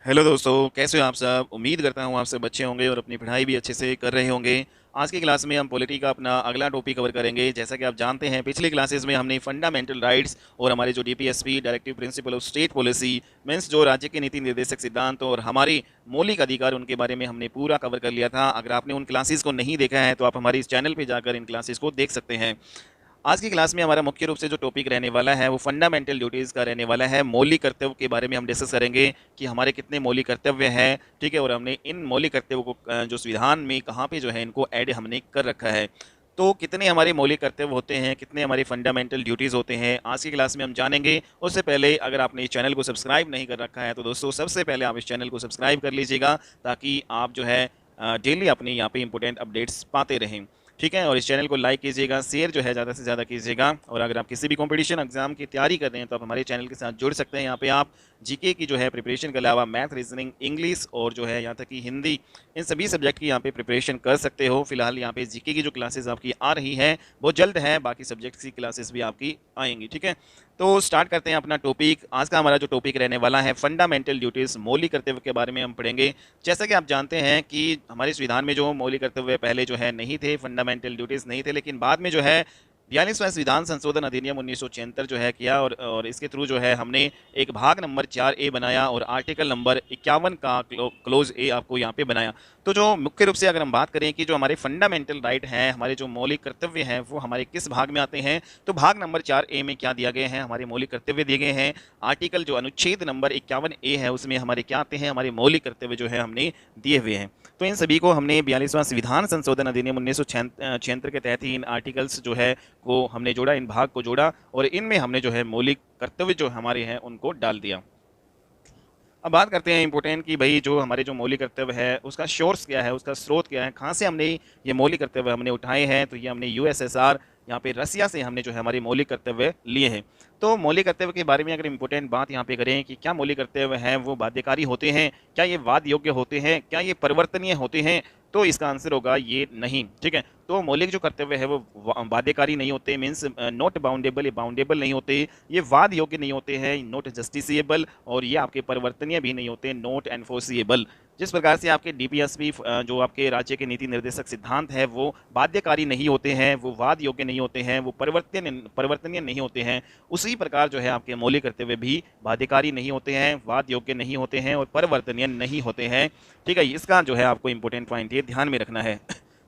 Hello दोस्तों, कैसे हो आप सब। उम्मीद करता हूँ आप सब अच्छे होंगे और अपनी पढ़ाई भी अच्छे से कर रहे होंगे। आज की क्लास में हम पॉलिटी का अपना अगला टॉपिक कवर करेंगे। जैसा कि आप जानते हैं, पिछली क्लासेस में हमने फंडामेंटल राइट्स और हमारे जो DPSP directive principle of state policy means जो राज्य के नीति निर्देशक सिद्धांत और हमारे मौलिक अधिकार उनके बारे में हमने पूरा कवर कर लिया था। अगर आपने उन क्लासेस को नहीं देखा है तो आप हमारे इस चैनल पर जाकर इन क्लासेस को देख सकते हैं। आज की क्लास में हमारा मुख्य रूप से जो टॉपिक रहने वाला है वो फंडामेंटल ड्यूटीज़ का रहने वाला है। मौलिक कर्तव्य के बारे में हम डिस्कस करेंगे कि हमारे कितने मौलिक कर्तव्य हैं, ठीक है, और हमने इन मौलिक कर्तव्यों को जो संविधान में कहाँ पे जो है इनको ऐड हमने कर रखा है। तो कितने हमारे मौलिक कर्तव्य होते हैं, कितने हमारे फंडामेंटल ड्यूटीज़ होते हैं, आज की क्लास में हम जानेंगे। उससे पहले अगर आपने इस चैनल को सब्सक्राइब नहीं कर रखा है तो दोस्तों सबसे पहले आप इस चैनल को सब्सक्राइब कर लीजिएगा, ताकि आप जो है डेली अपने यहाँ पे इंपॉर्टेंट अपडेट्स पाते रहें। ठीक है, और इस चैनल को लाइक कीजिएगा, शेयर जो है ज़्यादा से ज़्यादा कीजिएगा। और अगर आप किसी भी कंपटीशन एग्जाम की तैयारी कर रहे हैं तो आप हमारे चैनल के साथ जुड़ सकते हैं। यहाँ पे आप जीके की जो है प्रिपरेशन के अलावा मैथ, रीजनिंग, इंग्लिश और जो है यहाँ तक कि हिंदी, इन सभी सब्जेक्ट की यहाँ पे प्रिपरेशन कर सकते हो। फिलहाल यहाँ पे जीके की जो क्लासेस आपकी आ रही है वो जल्द है, बाकी सब्जेक्ट्स की क्लासेस भी आपकी आएंगी। ठीक है, तो स्टार्ट करते हैं अपना टॉपिक। आज का हमारा जो टॉपिक रहने वाला है फंडामेंटल ड्यूटीज़, मौलिक कर्तव्य के बारे में हम पढ़ेंगे। जैसा कि आप जानते हैं कि हमारे संविधान में जो मौलिक कर्तव्य पहले जो है नहीं थे, फंडामेंटल ड्यूटीज़ नहीं थे, लेकिन बाद में जो है 42वां संविधान संशोधन अधिनियम 1976 जो है किया, और इसके थ्रू जो है हमने एक भाग नंबर 4A बनाया और आर्टिकल नंबर 51 का क्लोज ए आपको यहाँ पे बनाया। तो जो मुख्य रूप से अगर हम बात करें कि जो हमारे फंडामेंटल राइट हैं, हमारे जो मौलिक कर्तव्य हैं, वो हमारे किस भाग में आते हैं, तो भाग नंबर 4A में क्या दिया गए हैं, हमारे मौलिक कर्तव्य दिए गए हैं। आर्टिकल जो अनुच्छेद नंबर 51A है उसमें हमारे क्या आते हैं, हमारे मौलिक कर्तव्य जो है हमने दिए हुए हैं। तो इन सभी को हमने 42वां संविधान संशोधन अधिनियम 1976 के तहत ही इन आर्टिकल्स जो है को हमने जोड़ा, इन भाग को जोड़ा और इनमें हमने जो है मौलिक कर्तव्य जो हमारे हैं उनको डाल दिया। अब बात करते हैं इंपॉर्टेंट कि भाई जो हमारे जो मौलिक कर्तव्य है उसका सोर्स क्या है, उसका स्रोत क्या है, कहाँ से हमने ये मौलिक कर्तव्य हमने उठाए हैं। तो ये हमने यूएसएसआर, यहाँ पे रसिया से हमने जो है हमारे मौलिक कर्तव्य लिए हैं। तो मौलिक कर्तव्य के बारे में अगर इंपॉर्टेंट बात यहाँ पे करें कि क्या मौलिक कर्तव्य हैं वो बाध्यकारी होते हैं, क्या ये वाद योग्य होते हैं, क्या ये परिवर्तनीय होते हैं, तो इसका आंसर होगा ये नहीं। ठीक है, तो मौलिक जो कर्तव्य है वो बाध्यकारी नहीं होते, मीन्स नॉट बाउंडेबल, ये बाउंडेबल नहीं होते, ये वाद योग्य नहीं होते हैं, नॉट जस्टिसिएबल, और ये आपके परिवर्तनीय भी नहीं होते, नॉट एनफोर्सिएबल। जिस प्रकार से आपके डीपीएसपी जो आपके राज्य के नीति निर्देशक सिद्धांत है वो बाध्यकारी नहीं होते हैं, वो वाद योग्य नहीं होते हैं, वो परिवर्तनीय नहीं होते हैं, उसी प्रकार जो है आपके मौलिक कर्तव्य भी बाध्यकारी नहीं होते हैं, वाद योग्य नहीं होते हैं और परिवर्तनीय नहीं होते हैं। ठीक है, इसका जो है आपको इंपॉर्टेंट पॉइंट ये ध्यान में रखना है।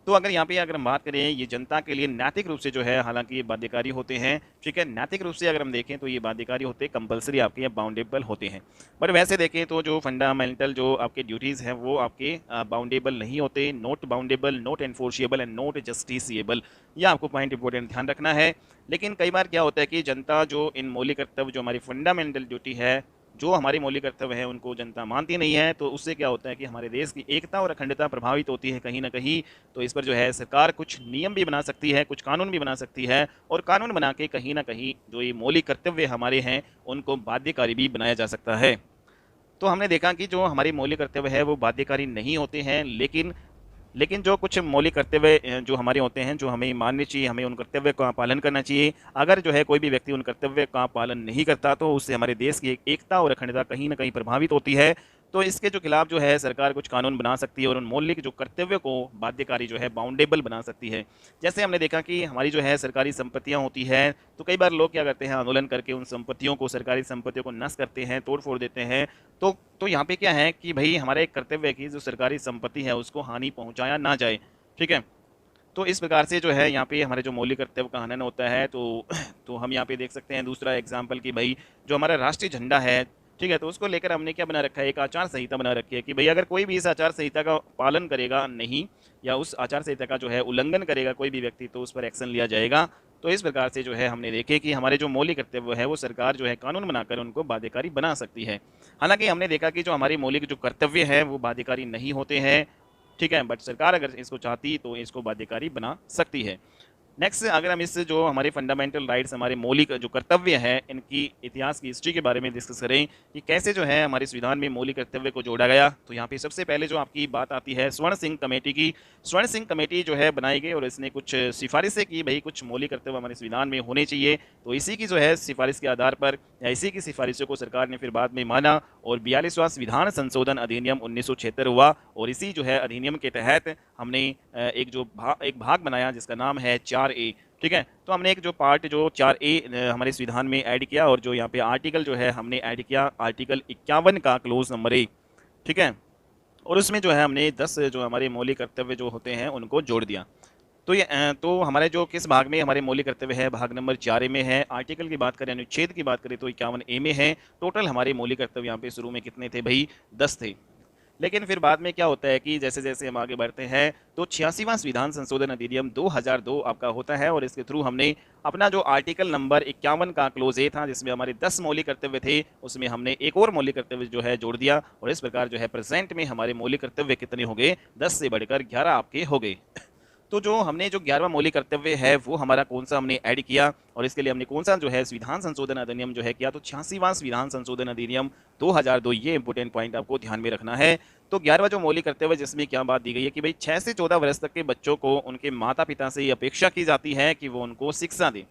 तो अगर यहाँ पे अगर हम बात करें ये जनता के लिए नैतिक रूप से जो है, हालांकि ये बाध्यकारी होते हैं। ठीक है, नैतिक रूप से अगर हम देखें तो ये बाध्यकारी होते हैं, कंपलसरी आपके बाउंडेबल होते हैं। पर वैसे देखें तो जो फंडामेंटल जो आपके ड्यूटीज़ हैं वो आपके बाउंडेबल नहीं होते, not boundable, not enforceable and not justiciable. ये आपको पॉइंट इंपॉर्टेंट ध्यान रखना है। लेकिन कई बार क्या होता है कि जनता जो इन मौलिक कर्तव्य जो हमारी फंडामेंटल ड्यूटी है, जो हमारे मौलिक कर्तव्य हैं उनको जनता मानती नहीं है, तो उससे क्या होता है कि हमारे देश की एकता और अखंडता प्रभावित होती है कहीं ना कहीं। तो इस पर जो है सरकार कुछ नियम भी बना सकती है, कुछ कानून भी बना सकती है, और कानून बना के कहीं ना कहीं जो ये मौलिक कर्तव्य हमारे हैं उनको बाध्यकारी भी बनाया जा सकता है। तो हमने देखा कि जो हमारे मौलिक कर्तव्य है वो बाध्यकारी नहीं होते हैं, लेकिन जो कुछ मौलिक कर्तव्य जो हमारे होते हैं, जो हमें मानने चाहिए, हमें उन कर्तव्य का पालन करना चाहिए। अगर जो है कोई भी व्यक्ति उन कर्तव्य का पालन नहीं करता तो उससे हमारे देश की एकता और अखंडता कहीं ना कहीं प्रभावित होती है। तो इसके जो खिलाफ जो है सरकार कुछ कानून बना सकती है और उन मौलिक जो कर्तव्य को बाध्यकारी जो है बाउंडेबल बना सकती है। जैसे हमने देखा कि हमारी जो है सरकारी संपत्तियां होती हैं, तो कई बार लोग क्या करते हैं, आंदोलन करके उन संपत्तियों को, सरकारी संपत्तियों को नष्ट करते हैं, तोड़ फोड़ देते हैं। तो यहाँ पे क्या है कि भाई हमारा एक कर्तव्य है कि जो सरकारी संपत्ति है उसको हानि पहुँचाया ना जाए। ठीक है, तो इस प्रकार से जो है यहाँ पे हमारे जो मौलिक कर्तव्य का हनन होता है। तो हम यहाँ पे देख सकते हैं दूसरा एग्जाम्पल कि भाई जो हमारा राष्ट्रीय झंडा है, ठीक है, तो उसको लेकर हमने क्या बना रखा है, एक आचार संहिता बना रखी है कि भाई अगर कोई भी इस आचार संहिता का पालन करेगा नहीं, या उस आचार संहिता का जो है उल्लंघन करेगा कोई भी व्यक्ति, तो उस पर एक्शन लिया जाएगा। तो इस प्रकार से जो है हमने देखे कि हमारे जो मौलिक कर्तव्य है वो सरकार जो है कानून बनाकर उनको बाध्यकारी बना सकती है। हालांकि हमने देखा कि जो हमारे मौलिक जो कर्तव्य है वो बाध्यकारी नहीं होते हैं। ठीक है, बट सरकार अगर इसको चाहती तो इसको बाध्यकारी बना सकती है। नेक्स्ट, अगर हम इस जो हमारे फंडामेंटल राइट्स, हमारे मौलिक जो कर्तव्य है, इनकी इतिहास की हिस्ट्री के बारे में डिस्कस करें कि कैसे जो है हमारे संविधान में मौलिक कर्तव्य को जोड़ा गया, तो यहाँ पे सबसे पहले जो आपकी बात आती है स्वर्ण सिंह कमेटी की। स्वर्ण सिंह कमेटी जो है बनाई गई और इसने कुछ सिफारिशें की, भाई कुछ मौलिक कर्तव्य हमारे संविधान में होने चाहिए। तो इसी की जो है सिफारिश के आधार पर, या इसी की सिफारिशों को सरकार ने फिर बाद में माना और 42वां विधान संशोधन अधिनियम 1976 हुआ और इसी जो है अधिनियम के तहत हमने एक भाग बनाया जिसका नाम है 4A। ठीक है, तो हमने एक जो पार्ट जो 4A हमारे संविधान में ऐड किया और जो यहाँ पे आर्टिकल जो है हमने ऐड किया आर्टिकल 51 का क्लोज नंबर 1। ठीक है, और उसमें जो है हमने 10 जो हमारे मौलिक कर्तव्य जो होते हैं उनको जोड़ दिया। तो हमारे जो किस भाग में हमारे मौलिक कर्तव्य है, भाग नंबर 4A में है। आर्टिकल की बात करें, अनुच्छेद की बात करें तो 51A में है। टोटल हमारे मौलिक कर्तव्य यहाँ पे शुरू में कितने थे भाई, 10 थे। लेकिन फिर बाद में क्या होता है कि जैसे जैसे हम आगे बढ़ते हैं तो 86वां संविधान संशोधन अधिनियम 2002 आपका होता है और इसके थ्रू हमने अपना जो आर्टिकल नंबर 51 का क्लोज ए था जिसमें हमारे 10 मौलिक कर्तव्य थे, उसमें हमने एक और मौलिक कर्तव्य जो है जोड़ दिया और इस प्रकार जो है प्रेजेंट में हमारे मौलिक कर्तव्य कितने हो गए, 10 से बढ़कर 11 आपके हो गए। तो जो हमने जो 11वां मौलिक कर्तव्य है वो हमारा कौन सा हमने ऐड किया और इसके लिए हमने कौन सा जो है संविधान संशोधन अधिनियम जो है किया, तो 86वां संविधान संशोधन अधिनियम 2002। ये इंपोर्टेंट पॉइंट आपको ध्यान में रखना है। तो 11वां जो मौलिक कर्तव्य जिसमें क्या बात दी गई है कि भाई 6 से 14 वर्ष तक के बच्चों को उनके माता पिता से ये अपेक्षा की जाती है कि वो उनको शिक्षा दें।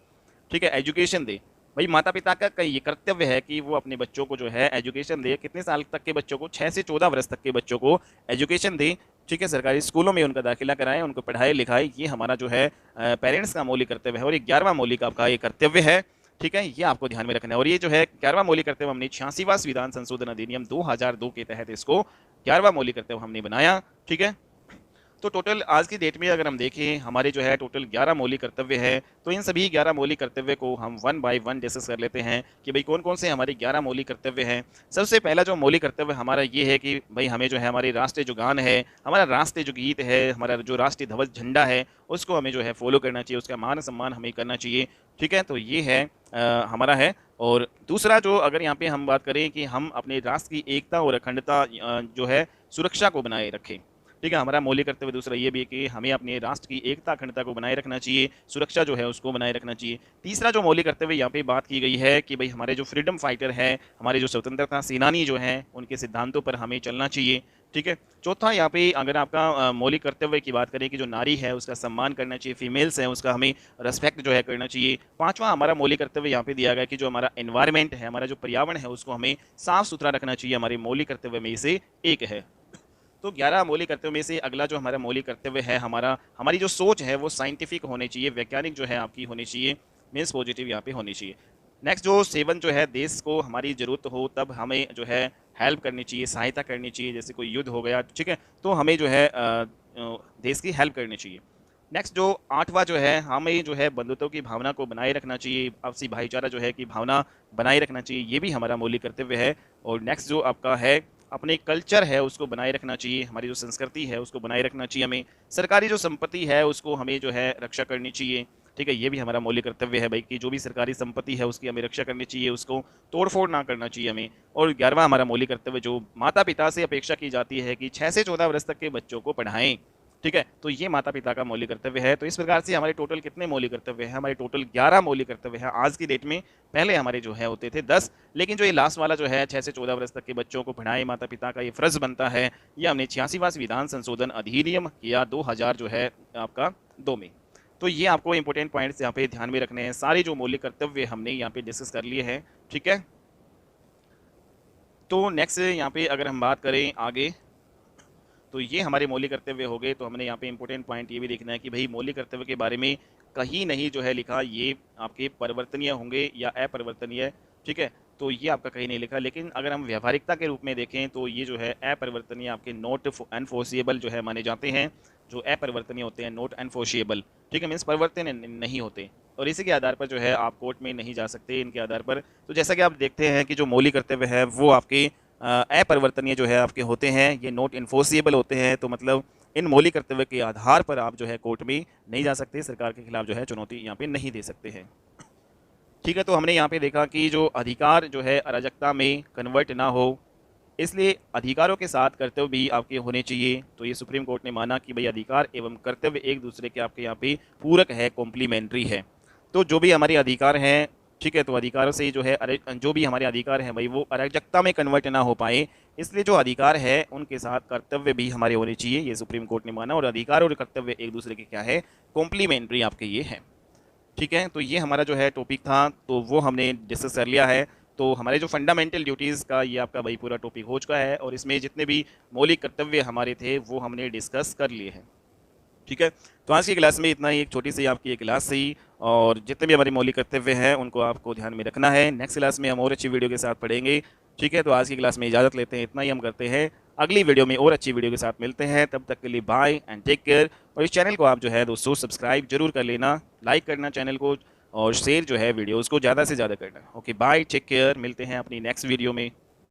ठीक है, एजुकेशन दे। भाई माता पिता का ये कर्तव्य है कि वो अपने बच्चों को जो है एजुकेशन दे। कितने साल तक के बच्चों को, 6 से 14 वर्ष तक के बच्चों को एजुकेशन दे। ठीक है, सरकारी स्कूलों में उनका दाखिला कराएं, उनको पढ़ाई लिखाएं। ये हमारा जो है पेरेंट्स का मौलिक कर्तव्य है और ये 11वां मौलिक आपका ये कर्तव्य है। ठीक है, ये आपको ध्यान में रखना है। और ये जो है 11वां मौलिक कर्तव्य हमने 86वां संविधान संशोधन अधिनियम 2002 के तहत इसको 11वां मौलिक कर्तव्य हमने बनाया। ठीक है, तो टोटल आज की डेट में अगर हम देखें हमारे जो है टोटल 11 मौलिक कर्तव्य है। तो इन सभी 11 मौलिक कर्तव्य को हम वन बाय वन डिस्कस कर लेते हैं कि भाई कौन कौन से हमारे 11 मौलिक कर्तव्य हैं। सबसे पहला जो मौलिक कर्तव्य हमारा ये है कि भाई हमें जो है हमारे राष्ट्रीय जो गान है, हमारा राष्ट्रीय जो गीत है, हमारा जो राष्ट्रीय ध्वज झंडा है उसको हमें जो है फॉलो करना चाहिए, उसका मान सम्मान हमें करना चाहिए। ठीक है, तो ये है हमारा है। और दूसरा जो अगर यहाँ पे हम बात करें कि हम अपने राष्ट्र की एकता और अखंडता जो है सुरक्षा को बनाए रखें। ठीक है, हमारा मौलिक कर्तव्य दूसरा ये भी है कि हमें अपने राष्ट्र की एकता अखंडता को बनाए रखना चाहिए, सुरक्षा जो है उसको बनाए रखना चाहिए। तीसरा जो मौलिक कर्तव्य यहाँ पे बात की गई है कि भाई हमारे जो फ्रीडम फाइटर है, हमारे जो स्वतंत्रता सेनानी जो हैं उनके सिद्धांतों पर हमें चलना चाहिए। ठीक है, चौथा यहाँ पे अगर आपका मौलिक कर्तव्य की बात करें कि जो नारी है उसका सम्मान करना चाहिए, फीमेल्स है उसका हमें रेस्पेक्ट जो है करना चाहिए। पांचवा हमारा मौलिक कर्तव्य यहाँ पे दिया गया कि जो हमारा एनवायरमेंट है, हमारा जो पर्यावरण है उसको हमें साफ सुथरा रखना चाहिए, हमारे मौलिक कर्तव्य में से एक है। तो 11 मौलिक कर्तव्यों में से अगला जो हमारा मौलिक कर्तव्य है, हमारी जो सोच है वो साइंटिफिक होनी चाहिए, वैज्ञानिक जो है आपकी होनी चाहिए, मीन्स पॉजिटिव यहाँ पे होनी चाहिए। नेक्स्ट जो 7 जो है, देश को हमारी ज़रूरत हो तब हमें जो है हेल्प करनी चाहिए, सहायता करनी चाहिए। जैसे कोई युद्ध हो गया, ठीक है, तो हमें जो है देश की हेल्प करनी चाहिए। नेक्स्ट जो 8वां जो है, हमें जो है बंधुत्व की भावना को बनाए रखना चाहिए, आपसी भाईचारा जो है की भावना बनाए रखना चाहिए, ये भी हमारा मौलिक कर्तव्य है। और नेक्स्ट जो आपका है, अपने कल्चर है उसको बनाए रखना चाहिए, हमारी जो संस्कृति है उसको बनाए रखना चाहिए हमें। सरकारी जो संपत्ति है उसको हमें जो है रक्षा करनी चाहिए। ठीक है, ये भी हमारा मौलिक कर्तव्य है भाई कि जो भी सरकारी संपत्ति है उसकी हमें रक्षा करनी चाहिए, उसको तोड़फोड़ ना करना चाहिए हमें। और 11वां हमारा मौलिक कर्तव्य जो माता पिता से अपेक्षा की जाती है कि 6 से 14 वर्ष तक के बच्चों को पढ़ाएं। ठीक है, तो ये माता पिता का मौलिक कर्तव्य है। तो इस प्रकार से हमारे टोटल कितने मौलिक कर्तव्य हैं, हमारे टोटल 11 मौलिक कर्तव्य हैं आज की डेट में। पहले हमारे जो है होते थे 10, लेकिन जो ये लास्ट वाला जो है 6 से 14 वर्ष तक के बच्चों को पढ़ाएं, माता पिता का ये फर्ज बनता है। ये हमने 86वां विधान संशोधन अधिनियम किया 2000 जो है आपका 2 में। तो ये आपको इंपॉर्टेंट पॉइंट्स यहाँ पे ध्यान में रखने हैं। सारे जो मौलिक कर्तव्य हमने यहाँ पे डिस्कस कर लिए हैं। ठीक है, तो नेक्स्ट यहाँ पे अगर हम बात करें आगे, तो ये हमारे मौलिक कर्तव्य हो गए। तो हमने यहाँ पे इंपॉर्टेंट पॉइंट ये भी देखना है कि भाई मौलिक कर्तव्य के बारे में कहीं नहीं जो है लिखा ये आपके परिवर्तनीय होंगे या अपरिवर्तनीय। ठीक है, तो ये आपका कहीं नहीं लिखा, लेकिन अगर हम व्यावहारिकता के रूप में देखें तो ये जो है अपरिवर्तनीय आपके नॉट एनफोर्सिएबल जो है माने जाते हैं। जो अपरिवर्तनीय होते हैं नॉट एनफोर्सिएबल, ठीक है, मीन्स परिवर्तन नहीं होते, और इसी के आधार पर जो है आप कोर्ट में नहीं जा सकते इनके आधार पर। तो जैसा कि आप देखते हैं कि जो मौलिक कर्तव्य है वो आपके अपरिवर्तनीय जो है आपके होते हैं, ये नॉट इन्फोर्सिएबल होते हैं। तो मतलब इन मौलिक कर्तव्य के आधार पर आप जो है कोर्ट में नहीं जा सकते, सरकार के खिलाफ जो है चुनौती यहाँ पे नहीं दे सकते हैं। ठीक है, तो हमने यहाँ पे देखा कि जो अधिकार जो है अराजकता में कन्वर्ट ना हो, इसलिए अधिकारों के साथ कर्तव्य भी आपके होने चाहिए। तो ये सुप्रीम कोर्ट ने माना कि भाई अधिकार एवं कर्तव्य एक दूसरे के आपके यहाँ पे पूरक है, कॉम्प्लीमेंट्री है। तो जो भी हमारे अधिकार हैं, ठीक है, तो अधिकारों से जो है जो भी हमारे अधिकार हैं भाई वो अराजकता में कन्वर्ट ना हो पाए, इसलिए जो अधिकार है उनके साथ कर्तव्य भी हमारे होने चाहिए, ये सुप्रीम कोर्ट ने माना। और अधिकार और कर्तव्य एक दूसरे के क्या है, कॉम्प्लीमेंट्री आपके ये हैं। ठीक है, तो ये हमारा जो है टॉपिक था, तो वो हमने डिस्कस कर लिया है। तो हमारे जो फंडामेंटल ड्यूटीज़ का ये आपका भाई पूरा टॉपिक हो चुका है और इसमें जितने भी मौलिक कर्तव्य हमारे थे वो हमने डिस्कस कर लिए हैं। ठीक है, तो आज की क्लास में इतना ही, एक छोटी सी आपकी एक क्लास थी और जितने भी हमारे मौलिक कर्तव्य हैं उनको आपको ध्यान में रखना है। नेक्स्ट क्लास में हम और अच्छी वीडियो के साथ पढ़ेंगे। ठीक है, तो आज की क्लास में इजाज़त लेते हैं, इतना ही हम करते हैं। अगली वीडियो में और अच्छी वीडियो के साथ मिलते हैं, तब तक के लिए बाय एंड टेक केयर। और इस चैनल को आप जो है दोस्तों सब्सक्राइब जरूर कर लेना, लाइक करना चैनल को और शेयर जो है वीडियोज़ को ज़्यादा से ज़्यादा करना। ओके बाय, टेक केयर, मिलते हैं अपनी नेक्स्ट वीडियो में।